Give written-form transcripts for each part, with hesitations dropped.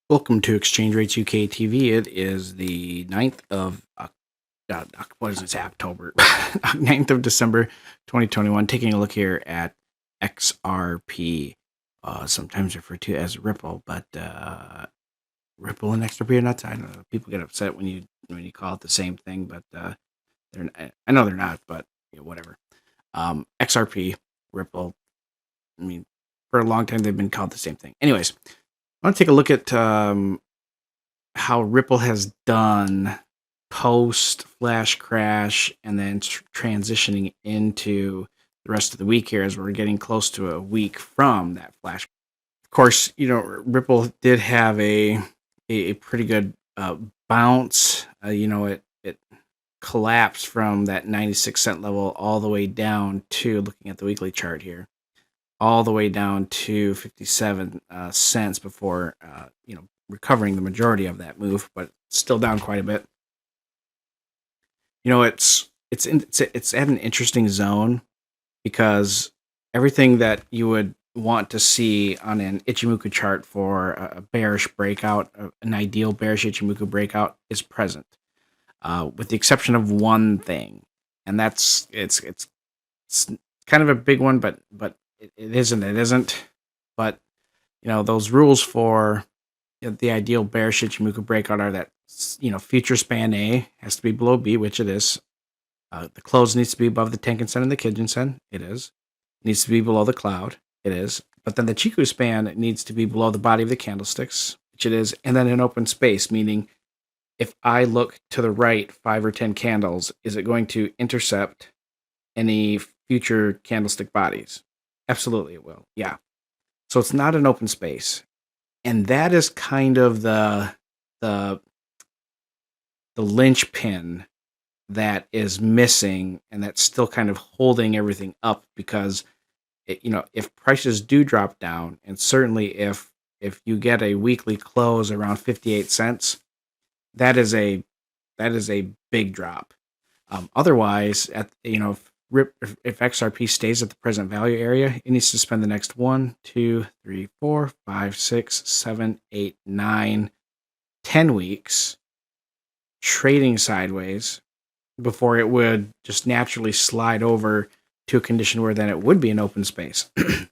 Welcome to Exchange Rates UK TV. It is the 9th of what is this, October? 9th of December 2021. Taking a look here at XRP, sometimes referred to as Ripple, but Ripple and XRP are not. I don't know. People get upset when you call it the same thing, but I know they're not, but whatever. XRP, Ripple. I mean, for a long time they've been called the same thing. Anyways, I want to take a look at how Ripple has done post flash crash and then transitioning into the rest of the week here as we're getting close to a week from that flash. Of course, Ripple did have a pretty good bounce. It collapsed from that 96-cent level all the way down to, looking at the weekly chart here, all the way down to 57 cents before recovering the majority of that move, but still down quite a bit. It's at an interesting zone because everything that you would want to see on an Ichimoku chart for a bearish breakout, an ideal bearish Ichimoku breakout, is present, with the exception of one thing, and that's it's kind of a big one, but it isn't. But those rules for the ideal bearish Ichimoku breakout are that future span A has to be below B, which it is. The close needs to be above the Tenkan-sen and the Kijun-sen. It is. It needs to be below the cloud. It is. But then the Chiku span needs to be below the body of the candlesticks, which it is. And then an open space, meaning if I look to the right 5 or 10 candles, is it going to intercept any future candlestick bodies? Absolutely it will. Yeah. So it's not an open space. And that is kind of the linchpin that is missing, and that's still kind of holding everything up, because if prices do drop down, and certainly if you get a weekly close around 58 cents, that is a big drop. Otherwise, if XRP stays at the present value area, it needs to spend the next 1, 2, 3, 4, 5, 6, 7, 8, 9, 10 weeks trading sideways before it would just naturally slide over to a condition where then it would be an open space. Is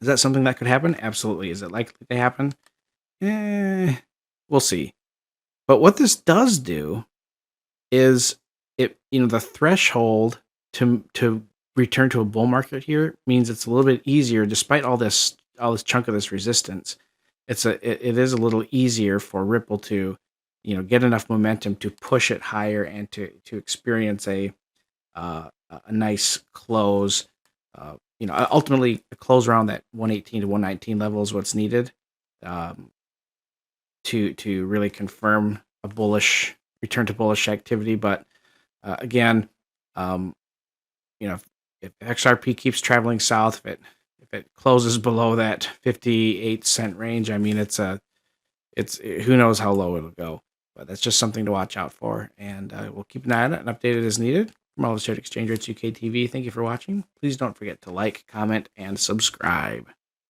that something that could happen? Absolutely. Is it likely to happen? We'll see. But what this does do is the threshold to return to a bull market here means it's a little bit easier, despite all this chunk of this resistance. It is a little easier for Ripple to get enough momentum to push it higher and to experience a nice close. Ultimately a close around that 118 to 119 level is what's needed to really confirm a bullish return to bullish activity. But again, if XRP keeps traveling south, if it closes below that 58-cent range, I mean, it's who knows how low it'll go. But that's just something to watch out for, and we'll keep an eye on it and update it as needed. From all of us here at Exchange Rates UK TV, thank you for watching. Please don't forget to like, comment, and subscribe.